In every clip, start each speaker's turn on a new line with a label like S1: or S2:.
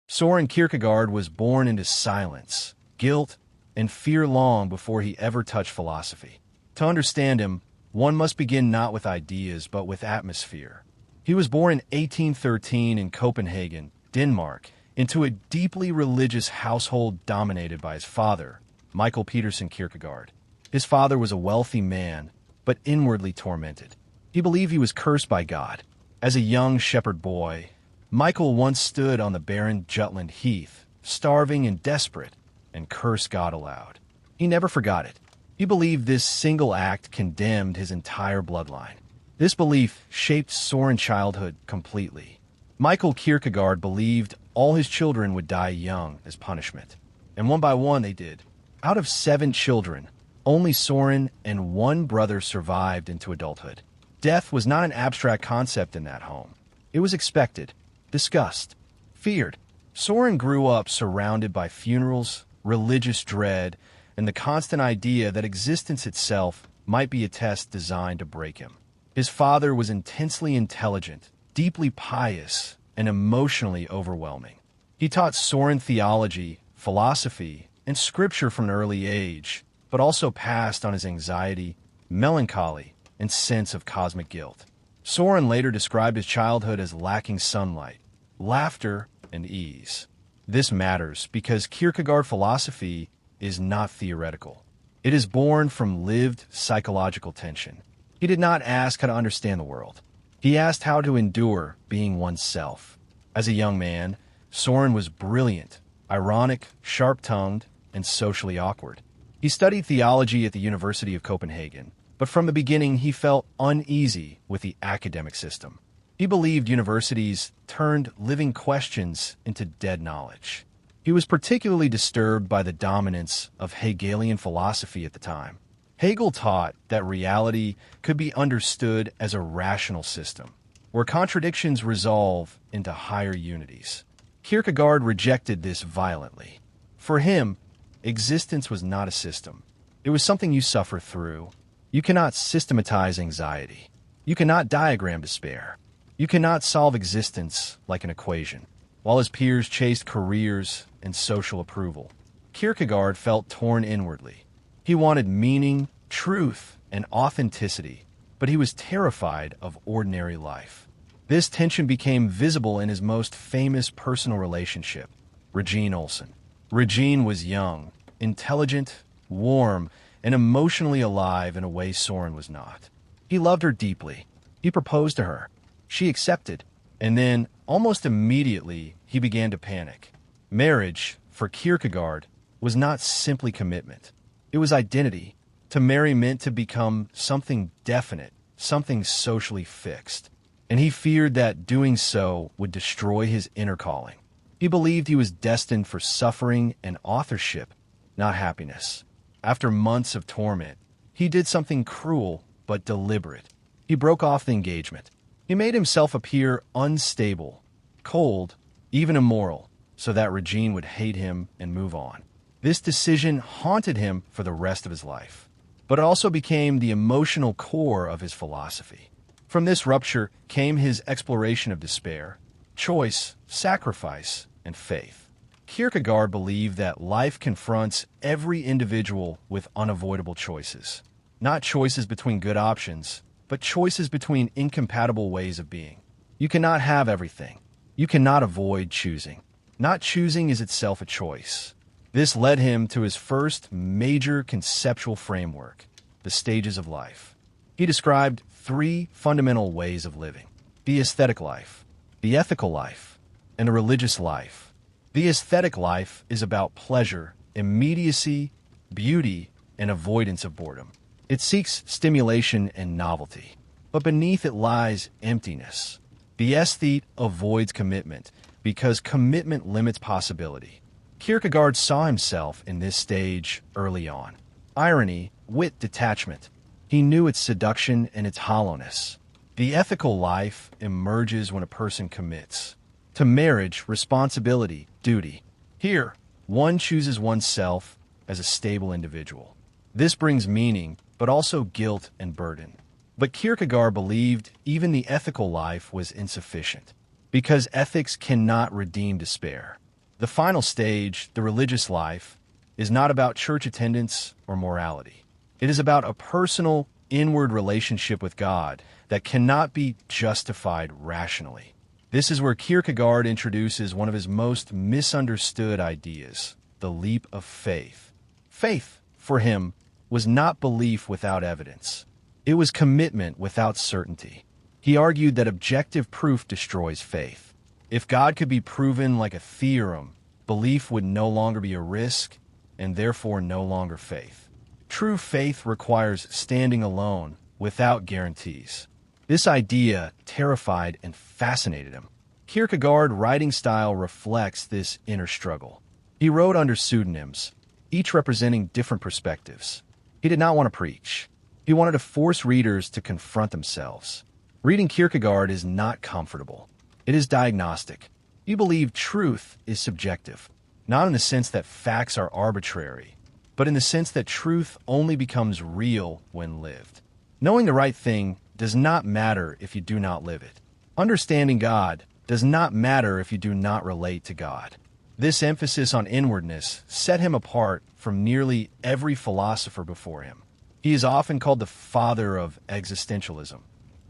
S1: Søren Kierkegaard was born into silence, guilt, and fear long before he ever touched philosophy. To understand him, one must begin not with ideas but with atmosphere. He was born in 1813 in Copenhagen, Denmark, into a deeply religious household dominated by his father, Michael Peterson Kierkegaard. His father was a wealthy man, but inwardly tormented. He believed he was cursed by God. As a young shepherd boy, Michael once stood on the barren Jutland heath, starving and desperate, and cursed God aloud. He never forgot it. He believed this single act condemned his entire bloodline. This belief shaped Søren's childhood completely. Michael Kierkegaard believed all his children would die young as punishment, and one by one they did. Out of 7 children, only Søren and 1 brother survived into adulthood. Death was not an abstract concept in that home. It was expected, discussed, feared. Søren grew up surrounded by funerals, religious dread, and the constant idea that existence itself might be a test designed to break him. His father was intensely intelligent, deeply pious, and emotionally overwhelming. He taught Søren theology, philosophy, and scripture from an early age, but also passed on his anxiety, melancholy, and sense of cosmic guilt. Søren later described his childhood as lacking sunlight, laughter, and ease. This matters because Kierkegaard philosophy is not theoretical. It is born from lived psychological tension. He did not ask how to understand the world. He asked how to endure being oneself. As a young man, Søren was brilliant, ironic, sharp-tongued, and socially awkward. He studied theology at the University of Copenhagen, but from the beginning he felt uneasy with the academic system. He believed universities turned living questions into dead knowledge. He was particularly disturbed by the dominance of Hegelian philosophy at the time. Hegel taught that reality could be understood as a rational system, where contradictions resolve into higher unities. Kierkegaard rejected this violently. For him, existence was not a system. It was something you suffer through. You cannot systematize anxiety. You cannot diagram despair. You cannot solve existence like an equation. While his peers chased careers and social approval, Kierkegaard felt torn inwardly. He wanted meaning, truth, and authenticity, but he was terrified of ordinary life. This tension became visible in his most famous personal relationship, Regine Olsen. Regine was young, intelligent, warm, and emotionally alive in a way Søren was not. He loved her deeply. He proposed to her. She accepted, and then, almost immediately, he began to panic. Marriage, for Kierkegaard, was not simply commitment. It was identity. To marry meant to become something definite, something socially fixed. And he feared that doing so would destroy his inner calling. He believed he was destined for suffering and authorship, not happiness. After months of torment, he did something cruel but deliberate. He broke off the engagement. He made himself appear unstable, cold, even immoral, so that Regine would hate him and move on. This decision haunted him for the rest of his life, but it also became the emotional core of his philosophy. From this rupture came his exploration of despair, choice, sacrifice, and faith. Kierkegaard believed that life confronts every individual with unavoidable choices. Not choices between good options, but choices between incompatible ways of being. You cannot have everything. You cannot avoid choosing. Not choosing is itself a choice. This led him to his first major conceptual framework, the stages of life. He described 3 fundamental ways of living: the aesthetic life, the ethical life, and the religious life. The aesthetic life is about pleasure, immediacy, beauty, and avoidance of boredom. It seeks stimulation and novelty, but beneath it lies emptiness. The aesthete avoids commitment because commitment limits possibility. Kierkegaard saw himself in this stage early on. Irony, wit, detachment. He knew its seduction and its hollowness. The ethical life emerges when a person commits. To marriage, responsibility, duty. Here, one chooses oneself as a stable individual. This brings meaning, but also guilt and burden. But Kierkegaard believed even the ethical life was insufficient, because ethics cannot redeem despair. The final stage, the religious life, is not about church attendance or morality. It is about a personal, inward relationship with God that cannot be justified rationally. This is where Kierkegaard introduces one of his most misunderstood ideas, the leap of faith. Faith, for him, was not belief without evidence. It was commitment without certainty. He argued that objective proof destroys faith. If God could be proven like a theorem, belief would no longer be a risk, and therefore no longer faith. True faith requires standing alone, without guarantees. This idea terrified and fascinated him. Kierkegaard's writing style reflects this inner struggle. He wrote under pseudonyms, each representing different perspectives. He did not want to preach. He wanted to force readers to confront themselves. Reading Kierkegaard is not comfortable. It is diagnostic. You believe truth is subjective, not in the sense that facts are arbitrary, but in the sense that truth only becomes real when lived. Knowing the right thing does not matter if you do not live it. Understanding God does not matter if you do not relate to God. This emphasis on inwardness set him apart from nearly every philosopher before him. He is often called the father of existentialism,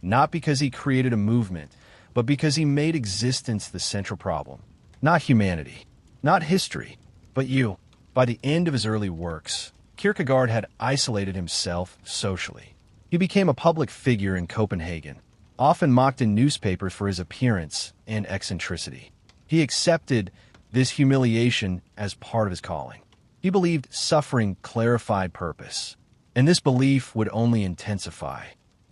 S1: not because he created a movement, but because he made existence the central problem. Not humanity, not history, but you. By the end of his early works, Kierkegaard had isolated himself socially. He became a public figure in Copenhagen, often mocked in newspapers for his appearance and eccentricity. He accepted this humiliation as part of his calling. He believed suffering clarified purpose, and this belief would only intensify.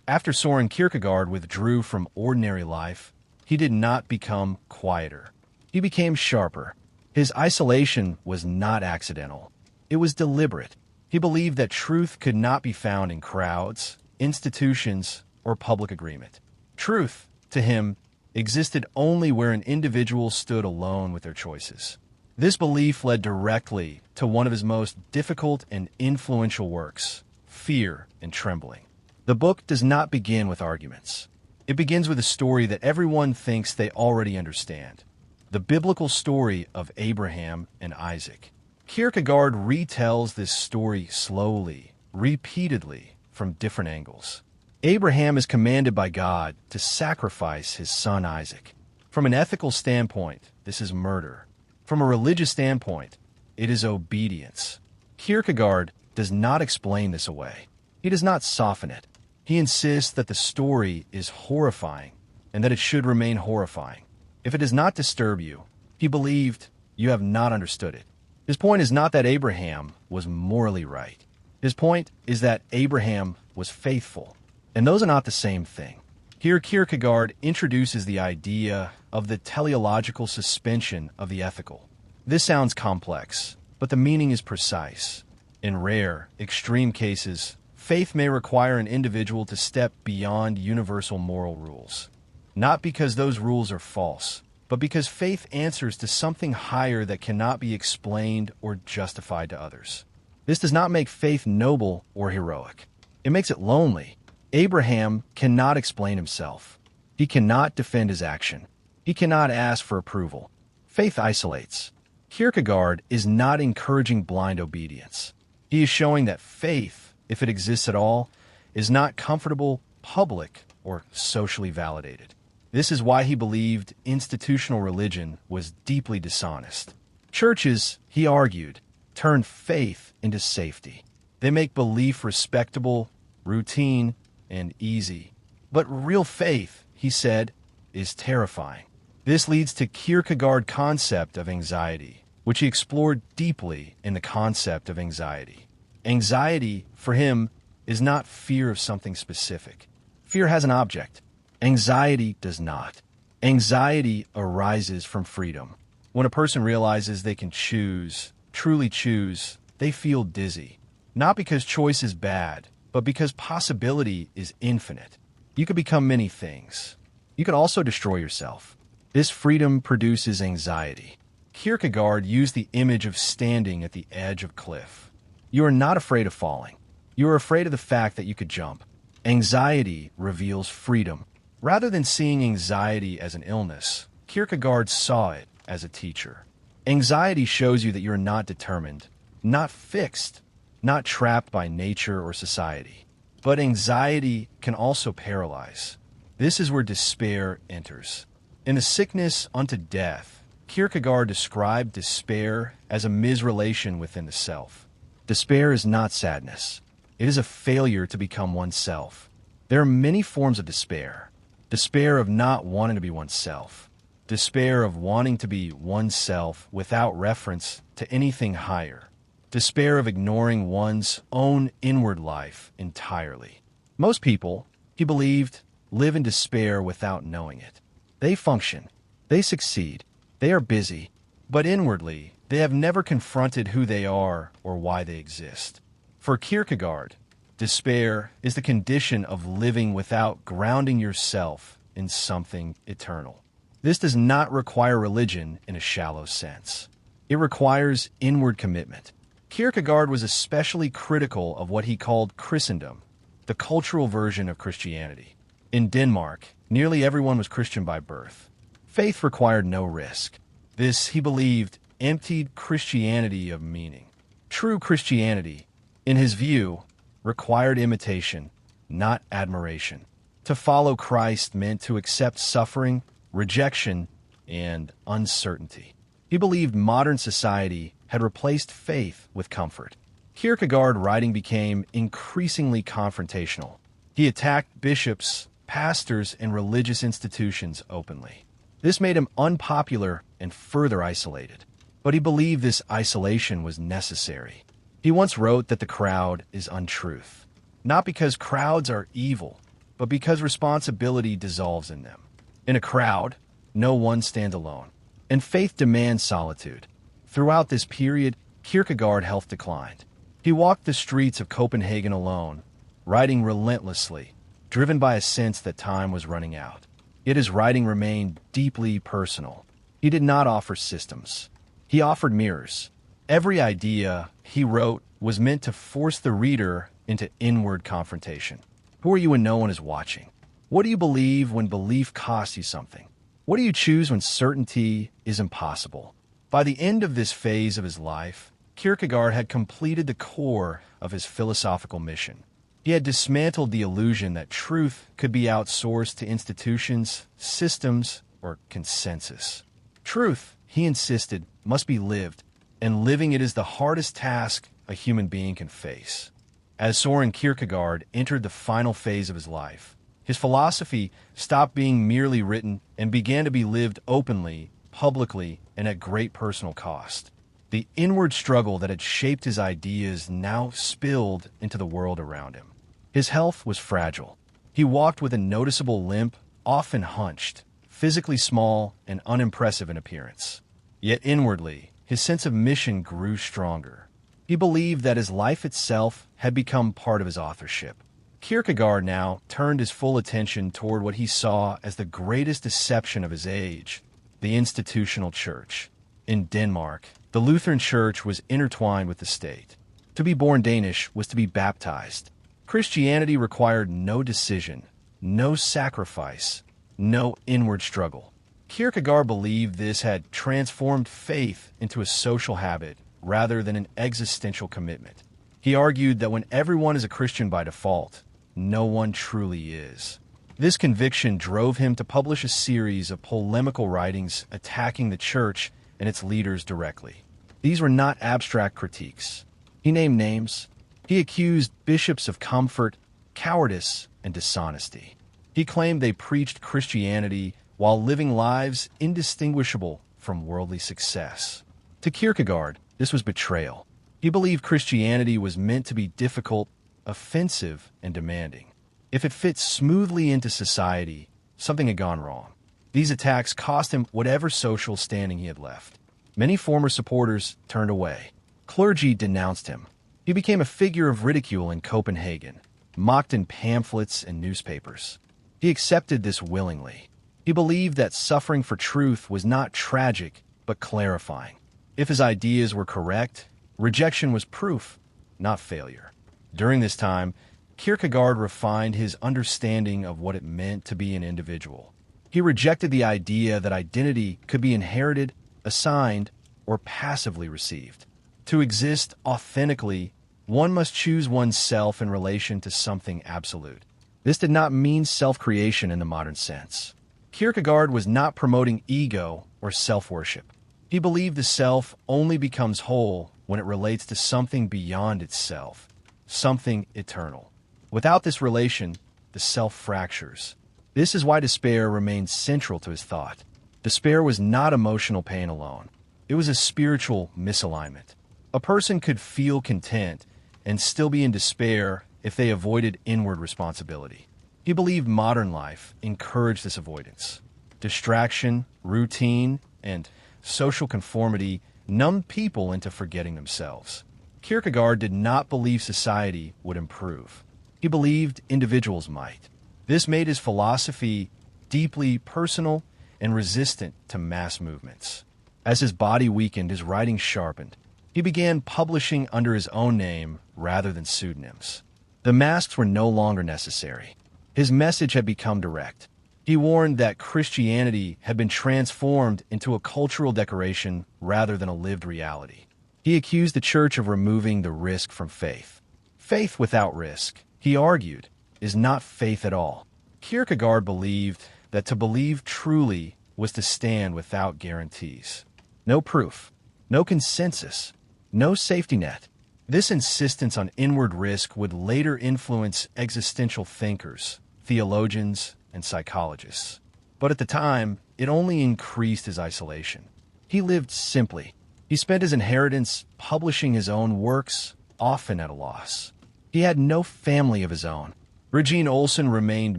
S1: After Søren Kierkegaard withdrew from ordinary life, he did not become quieter. He became sharper. His isolation was not accidental. It was deliberate. He believed that truth could not be found in crowds, institutions, or public agreement. Truth, to him, existed only where an individual stood alone with their choices. This belief led directly to one of his most difficult and influential works, Fear and Trembling. The book does not begin with arguments. It begins with a story that everyone thinks they already understand, the biblical story of Abraham and Isaac. Kierkegaard retells this story slowly, repeatedly, from different angles. Abraham is commanded by God to sacrifice his son Isaac. From an ethical standpoint, this is murder. From a religious standpoint, it is obedience. Kierkegaard does not explain this away. He does not soften it. He insists that the story is horrifying and that it should remain horrifying. If it does not disturb you, he believed you have not understood it. His point is not that Abraham was morally right. His point is that Abraham was faithful. And those are not the same thing. Here Kierkegaard introduces the idea of the teleological suspension of the ethical. This sounds complex, but the meaning is precise. In rare, extreme cases, faith may require an individual to step beyond universal moral rules. Not because those rules are false, but because faith answers to something higher that cannot be explained or justified to others. This does not make faith noble or heroic. It makes it lonely. Abraham cannot explain himself. He cannot defend his action. He cannot ask for approval. Faith isolates. Kierkegaard is not encouraging blind obedience. He is showing that faith, if it exists at all, is not comfortable, public, or socially validated. This is why he believed institutional religion was deeply dishonest. Churches, he argued, turn faith into safety. They make belief respectable, routine, and easy. But real faith, he said, is terrifying. This leads to Kierkegaard's concept of anxiety, which he explored deeply in the concept of anxiety. Anxiety, for him, is not fear of something specific. Fear has an object. Anxiety does not. Anxiety arises from freedom. When a person realizes they can choose, truly choose, they feel dizzy. Not because choice is bad, but because possibility is infinite. You could become many things. You could also destroy yourself. This freedom produces anxiety. Kierkegaard used the image of standing at the edge of a cliff. You are not afraid of falling. You are afraid of the fact that you could jump. Anxiety reveals freedom. Rather than seeing anxiety as an illness, Kierkegaard saw it as a teacher. Anxiety shows you that you're not determined, not fixed, not trapped by nature or society. But anxiety can also paralyze. This is where despair enters. In The Sickness unto Death, Kierkegaard described despair as a misrelation within the self. Despair is not sadness. It is a failure to become oneself. There are many forms of despair. Despair of not wanting to be oneself. Despair of wanting to be oneself without reference to anything higher. Despair of ignoring one's own inward life entirely. Most people, he believed, live in despair without knowing it. They function. They succeed. They are busy. But inwardly, they have never confronted who they are or why they exist. For Kierkegaard, despair is the condition of living without grounding yourself in something eternal. This does not require religion in a shallow sense. It requires inward commitment. Kierkegaard was especially critical of what he called Christendom, the cultural version of Christianity. In Denmark, nearly everyone was Christian by birth. Faith required no risk. This, he believed, emptied Christianity of meaning. True Christianity, in his view, required imitation, not admiration. To follow Christ meant to accept suffering, rejection, and uncertainty. He believed modern society had replaced faith with comfort. Kierkegaard's writing became increasingly confrontational. He attacked bishops, pastors, and religious institutions openly. This made him unpopular and further isolated. But he believed this isolation was necessary. He once wrote that the crowd is untruth, not because crowds are evil, but because responsibility dissolves in them. In a crowd, no one stands alone, and faith demands solitude. Throughout this period, Kierkegaard's health declined. He walked the streets of Copenhagen alone, writing relentlessly, driven by a sense that time was running out. Yet his writing remained deeply personal. He did not offer systems. He offered mirrors. Every idea he wrote was meant to force the reader into inward confrontation. Who are you when no one is watching? What do you believe when belief costs you something? What do you choose when certainty is impossible? By the end of this phase of his life, Kierkegaard had completed the core of his philosophical mission. He had dismantled the illusion that truth could be outsourced to institutions, systems, or consensus. Truth, he insisted, must be lived, and living it is the hardest task a human being can face. As Søren Kierkegaard entered the final phase of his life, his philosophy stopped being merely written and began to be lived openly, publicly, and at great personal cost. The inward struggle that had shaped his ideas now spilled into the world around him. His health was fragile. He walked with a noticeable limp, often hunched, physically small and unimpressive in appearance. Yet inwardly, his sense of mission grew stronger. He believed that his life itself had become part of his authorship. Kierkegaard now turned his full attention toward what he saw as the greatest deception of his age, the institutional church. In Denmark, the Lutheran Church was intertwined with the state. To be born Danish was to be baptized. Christianity required no decision, no sacrifice, no inward struggle. Kierkegaard believed this had transformed faith into a social habit rather than an existential commitment. He argued that when everyone is a Christian by default, no one truly is. This conviction drove him to publish a series of polemical writings attacking the church and its leaders directly. These were not abstract critiques. He named names. He accused bishops of comfort, cowardice, and dishonesty. He claimed they preached Christianity while living lives indistinguishable from worldly success. To Kierkegaard, this was betrayal. He believed Christianity was meant to be difficult, offensive, and demanding. If it fit smoothly into society, something had gone wrong. These attacks cost him whatever social standing he had left. Many former supporters turned away. Clergy denounced him. He became a figure of ridicule in Copenhagen, mocked in pamphlets and newspapers. He accepted this willingly. He believed that suffering for truth was not tragic, but clarifying. If his ideas were correct, rejection was proof, not failure. During this time, Kierkegaard refined his understanding of what it meant to be an individual. He rejected the idea that identity could be inherited, assigned, or passively received. To exist authentically, one must choose oneself in relation to something absolute. This did not mean self-creation in the modern sense. Kierkegaard was not promoting ego or self-worship. He believed the self only becomes whole when it relates to something beyond itself, something eternal. Without this relation, the self fractures. This is why despair remains central to his thought. Despair was not emotional pain alone. It was a spiritual misalignment. A person could feel content and still be in despair if they avoided inward responsibility. He believed modern life encouraged this avoidance. Distraction, routine, and social conformity numbed people into forgetting themselves. Kierkegaard did not believe society would improve. He believed individuals might. This made his philosophy deeply personal and resistant to mass movements. As his body weakened, his writing sharpened. He began publishing under his own name rather than pseudonyms. The masks were no longer necessary. His message had become direct. He warned that Christianity had been transformed into a cultural decoration rather than a lived reality. He accused the church of removing the risk from faith. Faith without risk, he argued, is not faith at all. Kierkegaard believed that to believe truly was to stand without guarantees. No proof, no consensus, no safety net. This insistence on inward risk would later influence existential thinkers, theologians, and psychologists. But at the time, it only increased his isolation. He lived simply. He spent his inheritance publishing his own works, often at a loss. He had no family of his own. Regine Olsen remained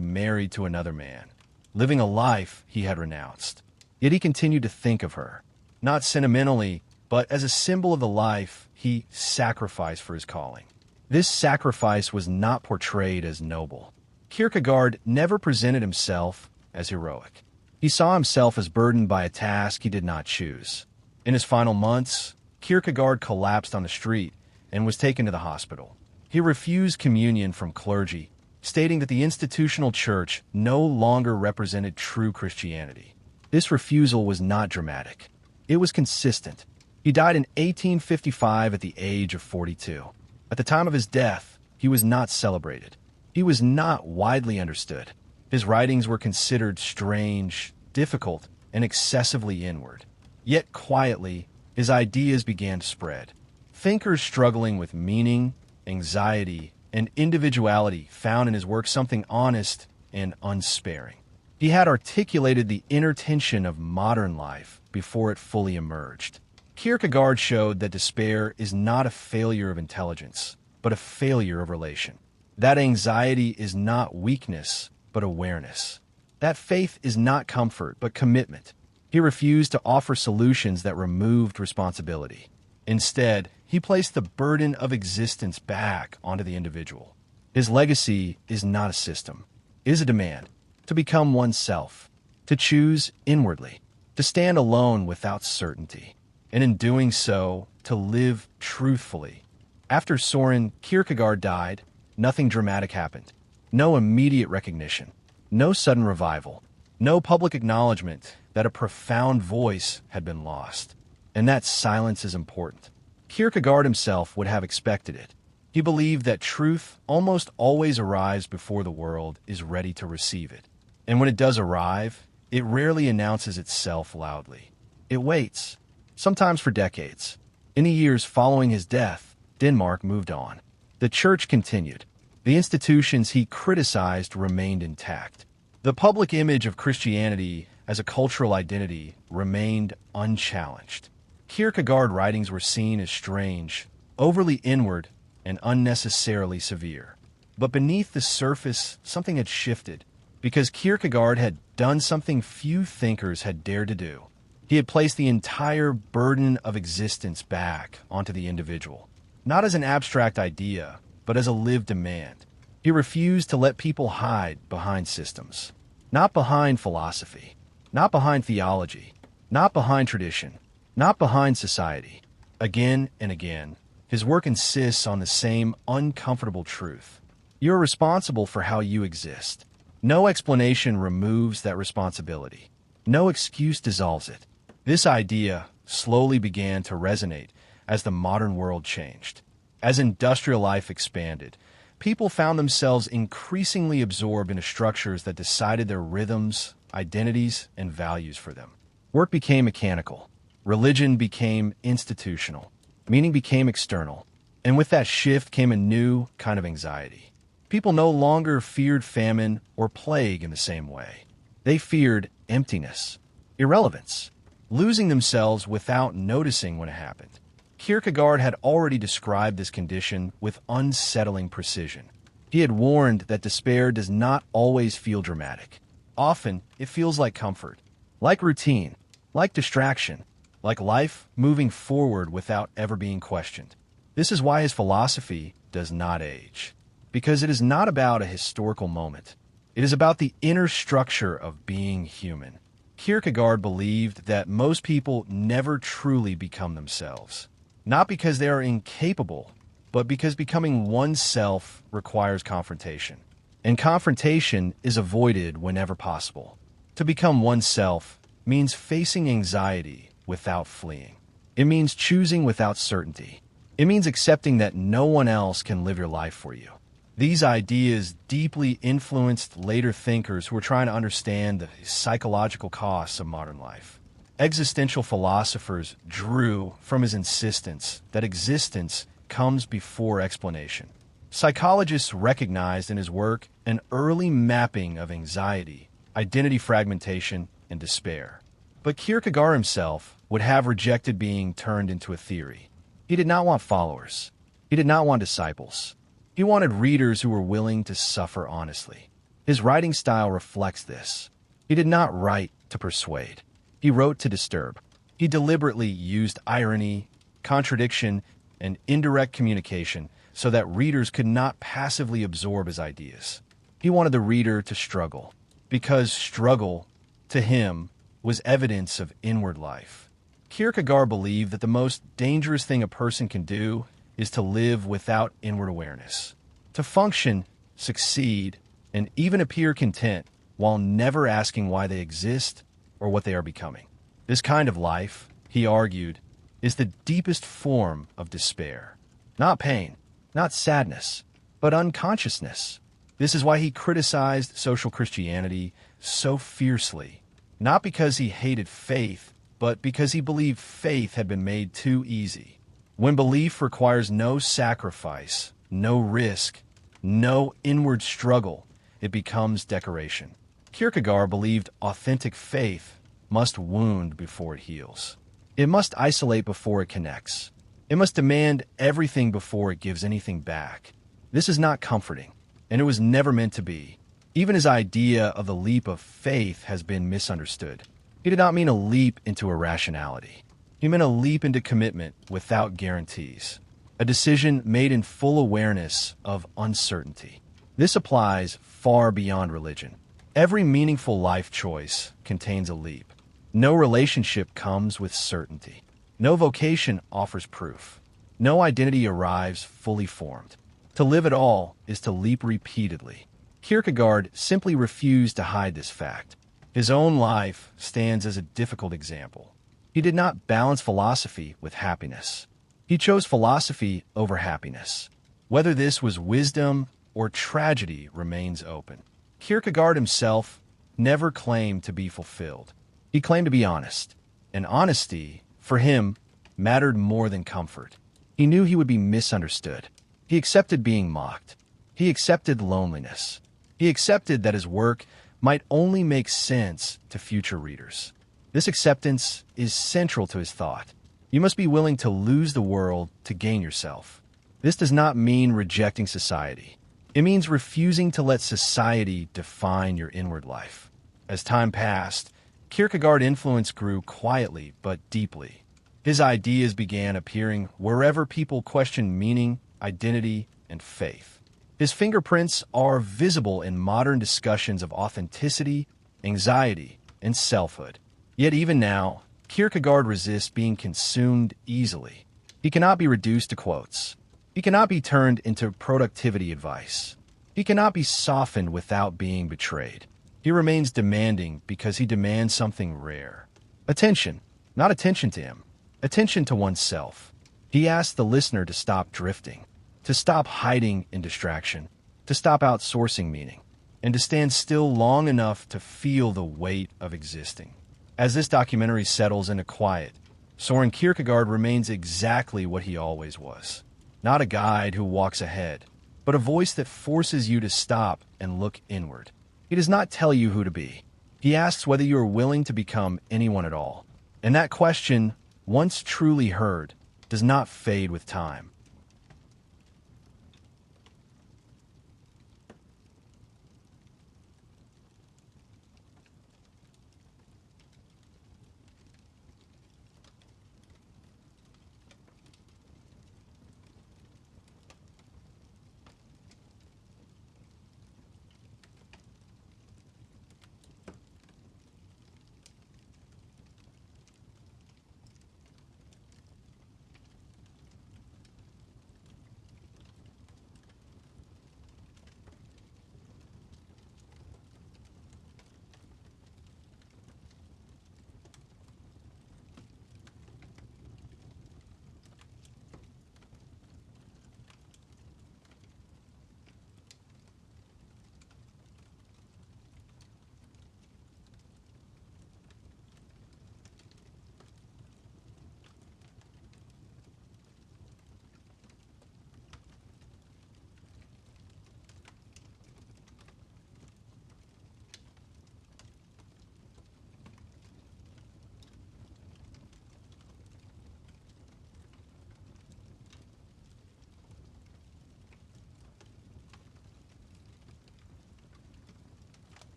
S1: married to another man, living a life he had renounced. Yet he continued to think of her, not sentimentally, but as a symbol of the life he sacrificed for his calling. This sacrifice was not portrayed as noble. Kierkegaard never presented himself as heroic. He saw himself as burdened by a task he did not choose. In his final months, Kierkegaard collapsed on the street and was taken to the hospital. He refused communion from clergy, stating that the institutional church no longer represented true Christianity. This refusal was not dramatic. It was consistent. He died in 1855 at the age of 42. At the time of his death, he was not celebrated. He was not widely understood. His writings were considered strange, difficult, and excessively inward. Yet quietly, his ideas began to spread. Thinkers struggling with meaning, anxiety, and individuality found in his work something honest and unsparing. He had articulated the inner tension of modern life before it fully emerged. Kierkegaard showed that despair is not a failure of intelligence, but a failure of relation. That anxiety is not weakness, but awareness. That faith is not comfort, but commitment. He refused to offer solutions that removed responsibility. Instead, he placed the burden of existence back onto the individual. His legacy is not a system. It is a demand to become oneself, to choose inwardly, to stand alone without certainty, and in doing so, to live truthfully. After Søren Kierkegaard died, nothing dramatic happened. No immediate recognition, no sudden revival, no public acknowledgement that a profound voice had been lost. And that silence is important. Kierkegaard himself would have expected it. He believed that truth almost always arrives before the world is ready to receive it. And when it does arrive, it rarely announces itself loudly. It waits, sometimes for decades. In the years following his death, Denmark moved on. The church continued. The institutions he criticized remained intact. The public image of Christianity as a cultural identity remained unchallenged. Kierkegaard writings were seen as strange, overly inward, and unnecessarily severe. But beneath the surface, something had shifted, because Kierkegaard had done something few thinkers had dared to do. He had placed the entire burden of existence back onto the individual, not as an abstract idea, but as a lived demand. He refused to let people hide behind systems, not behind philosophy, not behind theology, not behind tradition, not behind society. Again and again, his work insists on the same uncomfortable truth. You are responsible for how you exist. No explanation removes that responsibility. No excuse dissolves it. This idea, slowly began to resonate as the modern world changed. As industrial life expanded, people found themselves increasingly absorbed into structures that decided their rhythms, identities, and values for them. Work became mechanical. Religion became institutional. Meaning became external. And with that shift came a new kind of anxiety. People no longer feared famine or plague in the same way. They feared emptiness, irrelevance, losing themselves without noticing when it happened. Kierkegaard had already described this condition with unsettling precision. He had warned that despair does not always feel dramatic. Often, it feels like comfort, like routine, like distraction, like life moving forward without ever being questioned. This is why his philosophy does not age, because it is not about a historical moment. It is about the inner structure of being human. Kierkegaard believed that most people never truly become themselves, not because they are incapable, but because becoming oneself requires confrontation. And confrontation is avoided whenever possible. To become oneself means facing anxiety without fleeing. It means choosing without certainty. It means accepting that no one else can live your life for you. These ideas deeply influenced later thinkers who were trying to understand the psychological costs of modern life. Existential philosophers drew from his insistence that existence comes before explanation. Psychologists recognized in his work an early mapping of anxiety, identity fragmentation, and despair. But Kierkegaard himself would have rejected being turned into a theory. He did not want followers. He did not want disciples. He wanted readers who were willing to suffer honestly. His writing style reflects this. He did not write to persuade. He wrote to disturb. He deliberately used irony, contradiction, and indirect communication so that readers could not passively absorb his ideas. He wanted the reader to struggle, because struggle, to him, was evidence of inward life. Kierkegaard believed that the most dangerous thing a person can do is to live without inward awareness, to function, succeed, and even appear content while never asking why they exist or what they are becoming. This kind of life, he argued, is the deepest form of despair. Not pain, not sadness, but unconsciousness. This is why he criticized social Christianity so fiercely, not because he hated faith, but because he believed faith had been made too easy. When belief requires no sacrifice, no risk, no inward struggle, it becomes decoration. Kierkegaard believed authentic faith must wound before it heals. It must isolate before it connects. It must demand everything before it gives anything back. This is not comforting, and it was never meant to be. Even his idea of the leap of faith has been misunderstood. He did not mean a leap into irrationality. He meant a leap into commitment without guarantees, a decision made in full awareness of uncertainty. This applies far beyond religion. Every meaningful life choice contains a leap. No relationship comes with certainty. No vocation offers proof. No identity arrives fully formed. To live at all is to leap repeatedly. Kierkegaard simply refused to hide this fact. His own life stands as a difficult example. He did not balance philosophy with happiness. He chose philosophy over happiness. Whether this was wisdom or tragedy remains open. Kierkegaard himself never claimed to be fulfilled. He claimed to be honest. And honesty, for him, mattered more than comfort. He knew he would be misunderstood. He accepted being mocked. He accepted loneliness. He accepted that his work might only make sense to future readers. This acceptance is central to his thought. You must be willing to lose the world to gain yourself. This does not mean rejecting society. It means refusing to let society define your inward life. As time passed, Kierkegaard's influence grew quietly but deeply. His ideas began appearing wherever people questioned meaning, identity, and faith. His fingerprints are visible in modern discussions of authenticity, anxiety, and selfhood. Yet even now, Kierkegaard resists being consumed easily. He cannot be reduced to quotes. He cannot be turned into productivity advice. He cannot be softened without being betrayed. He remains demanding because he demands something rare. Attention, not attention to him, attention to oneself. He asks the listener to stop drifting, to stop hiding in distraction, to stop outsourcing meaning, and to stand still long enough to feel the weight of existing. As this documentary settles into quiet, Søren Kierkegaard remains exactly what he always was. Not a guide who walks ahead, but a voice that forces you to stop and look inward. He does not tell you who to be. He asks whether you are willing to become anyone at all. And that question, once truly heard, does not fade with time.